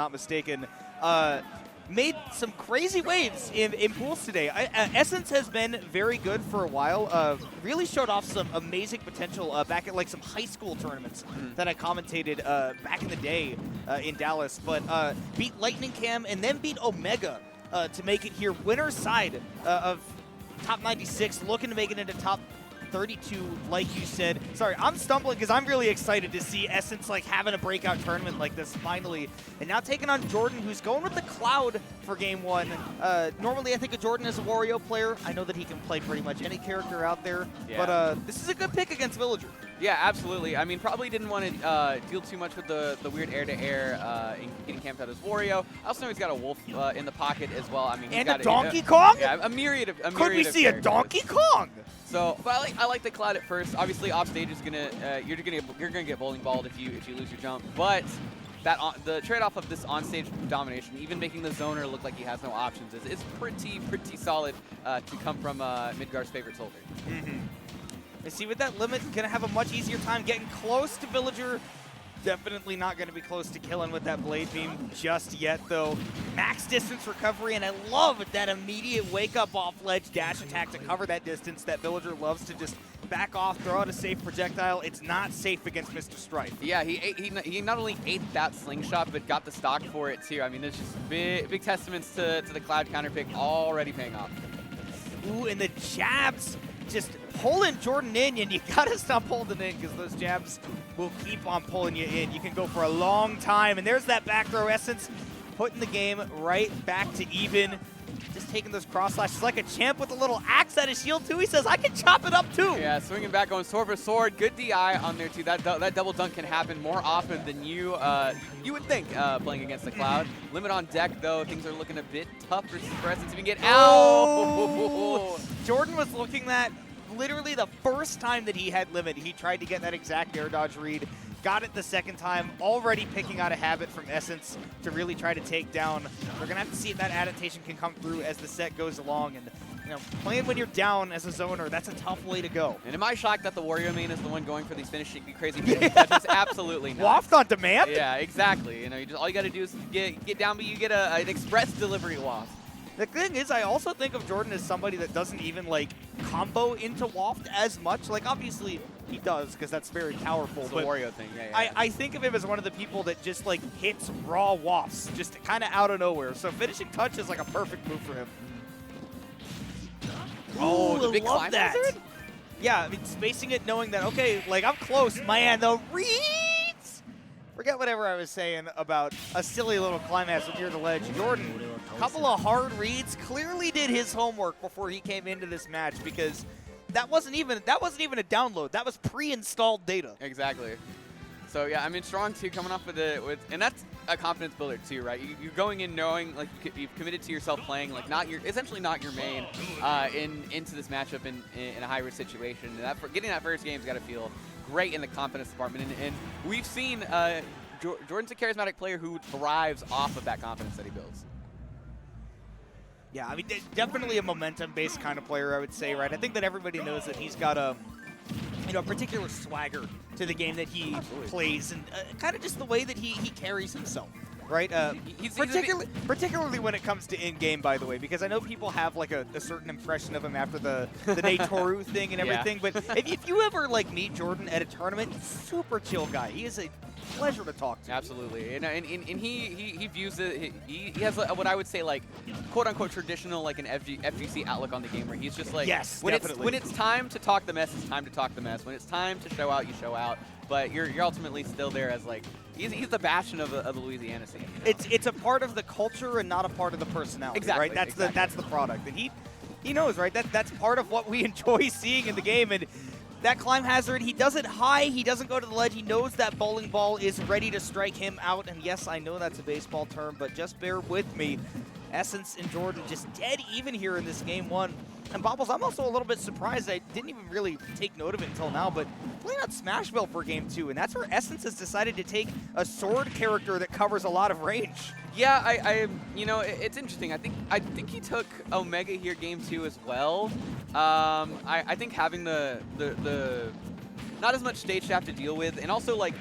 not mistaken, made some crazy waves in pools today. Essence has been very good for a while. Really showed off some amazing potential back at like some high school tournaments that I commentated back in the day in Dallas. But beat Lightning Cam and then beat Omega to make it here winner's side of top 96, looking to make it into top 32, like you said. Sorry, I'm stumbling because I'm really excited to see Essence like having a breakout tournament like this finally. And now taking on Jordan, who's going with the Cloud for game one. Normally, I think of Jordan as a Wario player. I know that he can play pretty much any character out there. Yeah. But this is a good pick against Villager. Yeah, absolutely. I mean, probably didn't want to deal too much with the weird air-to-air in getting camped out as Wario. I also know he's got a wolf in the pocket as well. I mean, and a Donkey Kong? Yeah, a myriad of Could we see a Donkey Kong? So, but I like the Cloud at first. Obviously, off stage is you're gonna get bowling balled if you lose your jump. But the trade-off of this on-stage domination, even making the zoner look like he has no options, is pretty solid to come from Midgar's favorite soldier. I see with that limit, gonna have a much easier time getting close to Villager. Definitely not going to be close to killing with that Blade Beam just yet, though. Max distance recovery, and I love that immediate wake-up off-ledge dash attack to cover that distance that Villager loves to just back off, throw out a safe projectile. It's not safe against Mr. Strife. Yeah, he not only ate that slingshot, but got the stock for it, too. I mean, there's just big testaments to the Cloud counter pick already paying off. Ooh, and the jabs just pulling Jordan in, and you gotta stop holding in because those jabs will keep on pulling you in. You can go for a long time, and there's that back row Essence putting the game right back to even. Just taking those cross slashes like a champ with a little axe at his shield too. He says, I can chop it up too. Yeah, swinging back, going sword for sword. Good DI on there too. That double dunk can happen more often than you would think playing against the Cloud. Limit on deck though. Things are looking a bit tough for Essence to even get out. Oh! Jordan was looking that literally the first time that he had limit. He tried to get that exact air dodge read. Got it the second time, already picking out a habit from Essence to really try to take down. We're going to have to see if that adaptation can come through as the set goes along. And, you know, playing when you're down as a zoner, that's a tough way to go. And am I shocked that the Wario main is the one going for these crazy finishing touches? Absolutely not. Waft on demand? Yeah, exactly. You know, all you got to do is get down, but you get an express delivery waft. The thing is, I also think of Jordan as somebody that doesn't even, like, combo into Waft as much. Like, obviously, he does, because that's very powerful. It's a Wario thing, yeah. I think of him as one of the people that just, like, hits raw Wafts, just kind of out of nowhere. So finishing touch is, like, a perfect move for him. Oh, the big climb that. hazard? Yeah, I mean, spacing it, knowing that, okay, like, I'm close. Man, the reads! Forget whatever I was saying about a silly little climb hazard near the ledge. Jordan, a couple of hard reads, clearly did his homework before he came into this match, because that wasn't even a download. That was pre-installed data. Exactly. So yeah, I mean, strong too, coming off and that's a confidence builder too, right? You're going in knowing like you've committed to yourself playing like essentially not your main into this matchup in a high risk situation. And getting that first game's got to feel great in the confidence department, and we've seen Jordan's a charismatic player who thrives off of that confidence that he builds. Yeah, I mean, definitely a momentum-based kind of player, I would say, right? I think that everybody knows that he's got a particular swagger to the game that he plays, and kind of just the way that he carries himself, right? Particularly when it comes to in-game, by the way, because I know people have like a certain impression of him after the Natoru thing and everything, but if you ever like meet Jordan at a tournament, super chill guy. He is a pleasure to talk to. Absolutely, and he views it. He has what I would say like quote unquote traditional like an FGC outlook on the game, where he's just like, yes, when it's time to talk the mess, it's time to talk the mess. When it's time to show out, you show out. But you're ultimately still there as like he's the bastion of the Louisiana scene. You know? It's a part of the culture and not a part of the personality. Exactly, right? That's the product, and he knows, right? That's part of what we enjoy seeing in the game. And that climb hazard, he does it high, he doesn't go to the ledge, he knows that bowling ball is ready to strike him out, and yes, I know that's a baseball term, but just bear with me. Essence and Jordan just dead even here in this game one. And Bobbles, I'm also a little bit surprised. I didn't even really take note of it until now, but playing on Smashville for game two, and that's where Essence has decided to take a sword character that covers a lot of range. Yeah, I you know, it's interesting. I think he took Omega here game two as well. I think having the not as much stage to have to deal with, and also like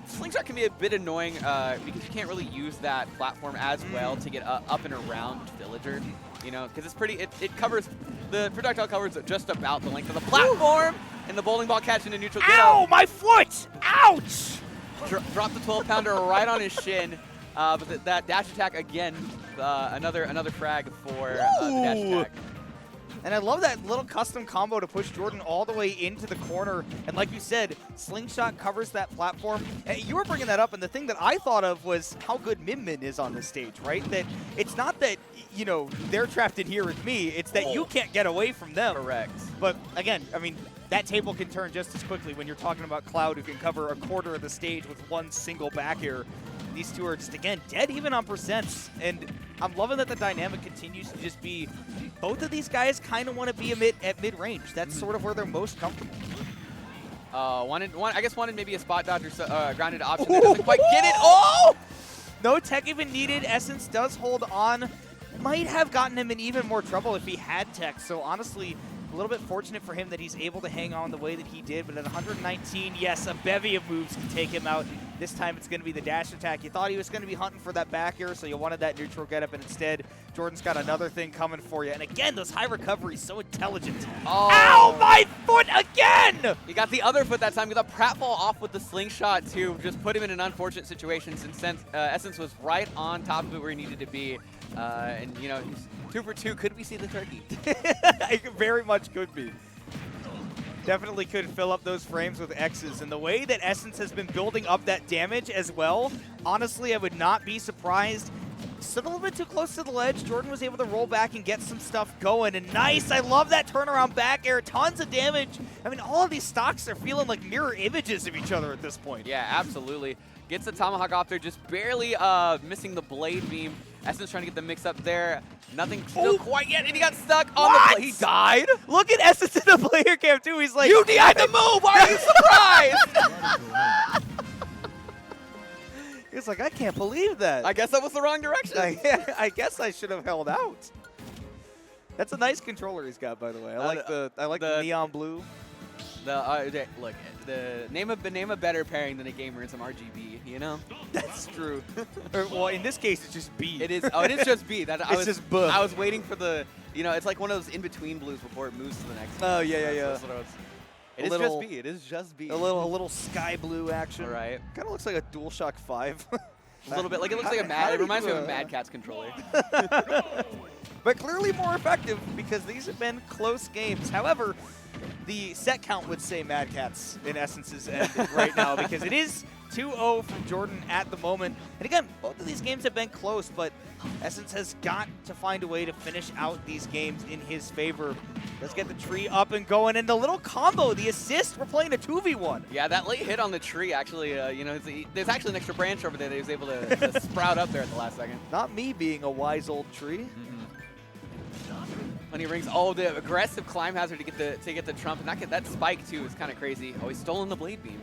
Slingshot can be a bit annoying because you can't really use that platform as well to get up and around Villager, you know, because it's pretty, it covers, the projectile covers just about the length of the platform, and the bowling ball catch into neutral. Ow, my foot! Ouch! Drop the 12-pounder right on his shin, but that dash attack again, another frag for the dash attack. And I love that little custom combo to push Jordan all the way into the corner. And like you said, Slingshot covers that platform. And you were bringing that up, and the thing that I thought of was how good Min Min is on this stage, right? That it's not that, you know, they're trapped in here with me. It's that you can't get away from them. Correct. But again, I mean, that table can turn just as quickly when you're talking about Cloud, who can cover a quarter of the stage with one single back air. These two are just, again, dead even on percents. And I'm loving that the dynamic continues to just be, both of these guys kind of want to be at mid-range. That's sort of where they're most comfortable. I guess wanted maybe a spot dodge or grounded option that doesn't quite get it. Oh! No tech even needed. Essence does hold on. Might have gotten him in even more trouble if he had tech. So honestly, a little bit fortunate for him that he's able to hang on the way that he did. But at 119, yes, a bevy of moves can take him out. This time it's going to be the dash attack. You thought he was going to be hunting for that back air, so you wanted that neutral getup, and instead, Jordan's got another thing coming for you. And again, those high recoveries, so intelligent. Oh. Ow, my foot again! He got the other foot that time. He got pratfall off with the slingshot to just put him in an unfortunate situation since Essence was right on top of it where he needed to be. And, you know, he's 2 for 2. Could we see the turkey? It very much could be. Definitely could fill up those frames with X's. And the way that Essence has been building up that damage as well, honestly, I would not be surprised. Stood a little bit too close to the ledge. Jordan was able to roll back and get some stuff going. And nice, I love that turnaround back air. Tons of damage. I mean, all of these stocks are feeling like mirror images of each other at this point. Yeah, absolutely. Gets the tomahawk off there, just barely missing the blade beam. Essence trying to get the mix up there. Nothing still quite yet, and he got stuck on the blade. He died? Look at Essence in the player cam, too. He's like, you DI'd the move! Why are you surprised? He's like, I can't believe that. I guess that was the wrong direction. I guess I should have held out. That's a nice controller he's got, by the way. I like the neon blue. Look, the name a better pairing than a gamer in some RGB, you know? That's true. Well, in this case, it's just B. It is. Oh, it is just B. It's just B. I was waiting for the, you know, it's like one of those in-between blues before it moves to the next one. Oh, yeah. It is just B. It is just B. A little sky blue action. All right. Kind of looks like a DualShock 5. A little bit. Like it looks like a Mad. It reminds me of a Mad Catz controller. But clearly more effective because these have been close games. However, the set count would say Mad Catz in Essence's end right now because it is 2-0 from Jordan at the moment. And again, both of these games have been close, but Essence has got to find a way to finish out these games in his favor. Let's get the tree up and going. And the little combo, the assist, we're playing a 2v1. Yeah, that late hit on the tree actually, you know, there's actually an extra branch over there that he was able to sprout up there at the last second. Not me being a wise old tree. When he rings, oh, the aggressive climb hazard to get the trump, and that spike too is kind of crazy. Oh, he's stolen the blade beam.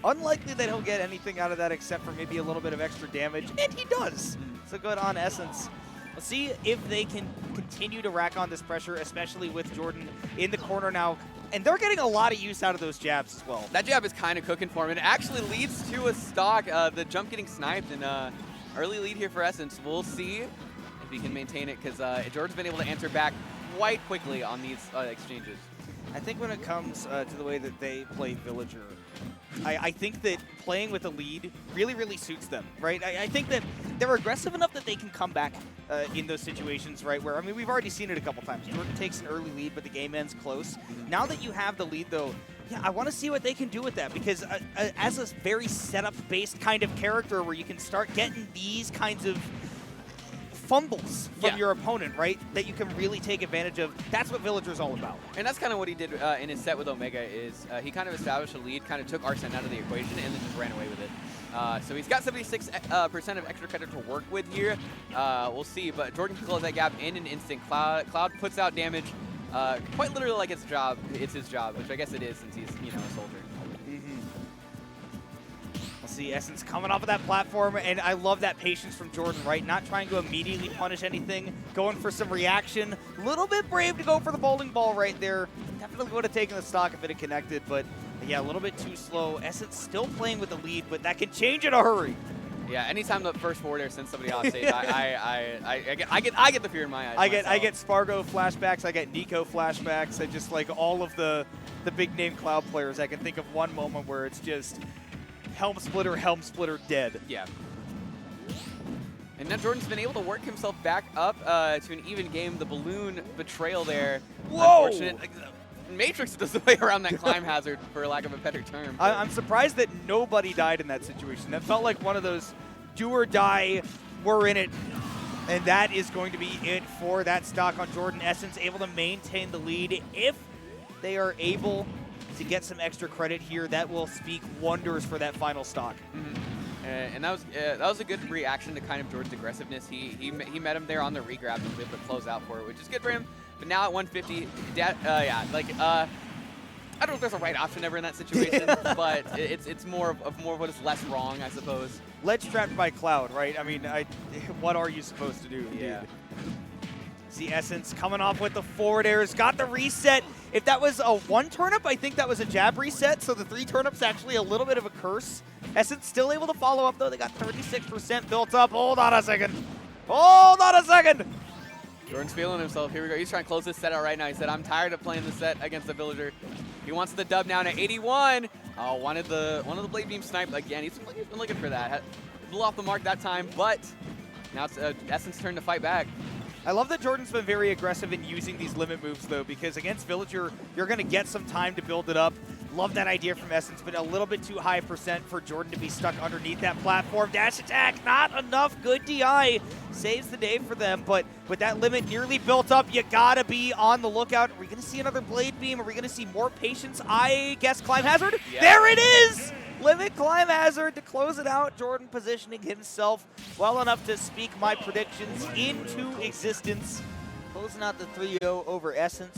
Unlikely that he'll get anything out of that except for maybe a little bit of extra damage, and he does. So good on Essence. We'll see if they can continue to rack on this pressure, especially with Jordan in the corner now. And they're getting a lot of use out of those jabs as well. That jab is kind of cooking for him, and it actually leads to a stock. The jump getting sniped, and early lead here for Essence. We'll see if he can maintain it, because Jordan's been able to answer back quite quickly on these exchanges. I think when it comes to the way that they play Villager, I think that playing with a lead really, really suits them, right? I think that they're aggressive enough that they can come back in those situations, right? Where, I mean, we've already seen it a couple times. Jordan takes an early lead, but the game ends close. Now that you have the lead, though, yeah, I want to see what they can do with that, because as a very setup-based kind of character where you can start getting these kinds of fumbles from your opponent, right, that you can really take advantage of. That's what Villager's all about. And that's kind of what he did in his set with Omega, is he kind of established a lead, kind of took Arsene out of the equation, and then just ran away with it. So he's got 76% of extra credit to work with here. We'll see, but Jordan can close that gap in an instant. Cloud puts out damage quite literally like it's his job, which I guess it is since he's, you know, a soldier. See Essence coming off of that platform, and I love that patience from Jordan, right? Not trying to immediately punish anything, going for some reaction. A little bit brave to go for the bowling ball right there. Definitely would have taken the stock if it had connected, but Yeah, a little bit too slow. Essence still playing with the lead, but that can change in a hurry. Yeah, anytime the first forward air sends somebody off stage, I get the fear in my eyes. I get Spargo flashbacks. I get Nico flashbacks. I just like all of the big name Cloud players. I can think of one moment where it's just Helm Splitter dead. Yeah. And now Jordan's been able to work himself back up to an even game. The balloon betrayal there. Whoa! Unfortunate. Matrix does the way around that climb hazard, for lack of a better term. I'm surprised that nobody died in that situation. That felt like one of those do or die, we're in it. And that is going to be it for that stock on Jordan. Essence able to maintain the lead. If they are able to get some extra credit here, that will speak wonders for that final stock. And that was a good reaction to kind of Jordan's aggressiveness. He met him there on the regrab and was able to close out for it, which is good for him. But now at 150, I don't know if there's a right option ever in that situation, but it's more of what is less wrong, I suppose. Ledge trapped by Cloud, right? I mean, what are you supposed to do? Yeah. Dude? See Essence coming off with the forward airs, got the reset. If that was a 1 turnip, I think that was a jab reset, so the 3 turnips actually a little bit of a curse. Essence still able to follow up, though. They got 36% built up. Hold on a second. Hold on a second. Jordan's feeling himself. Here we go. He's trying to close this set out right now. He said, I'm tired of playing this set against the Villager. He wants the dub now at 81. Oh, wanted the Blade Beam snipe again. He's been looking for that. Blew off the mark that time, but now it's Essence's turn to fight back. I love that Jordan's been very aggressive in using these limit moves, though, because against Villager, you're going to get some time to build it up. Love that idea from Essence, but a little bit too high percent for Jordan to be stuck underneath that platform. Dash attack, not enough. Good DI. Saves the day for them, but with that limit nearly built up, you gotta be on the lookout. Are we gonna see another Blade Beam? Are we gonna see more patience? I guess Climb Hazard? Yeah. There it is! Limit Climb Hazard to close it out. Jordan positioning himself well enough to speak my predictions into existence. Closing out the 3-0 over Essence.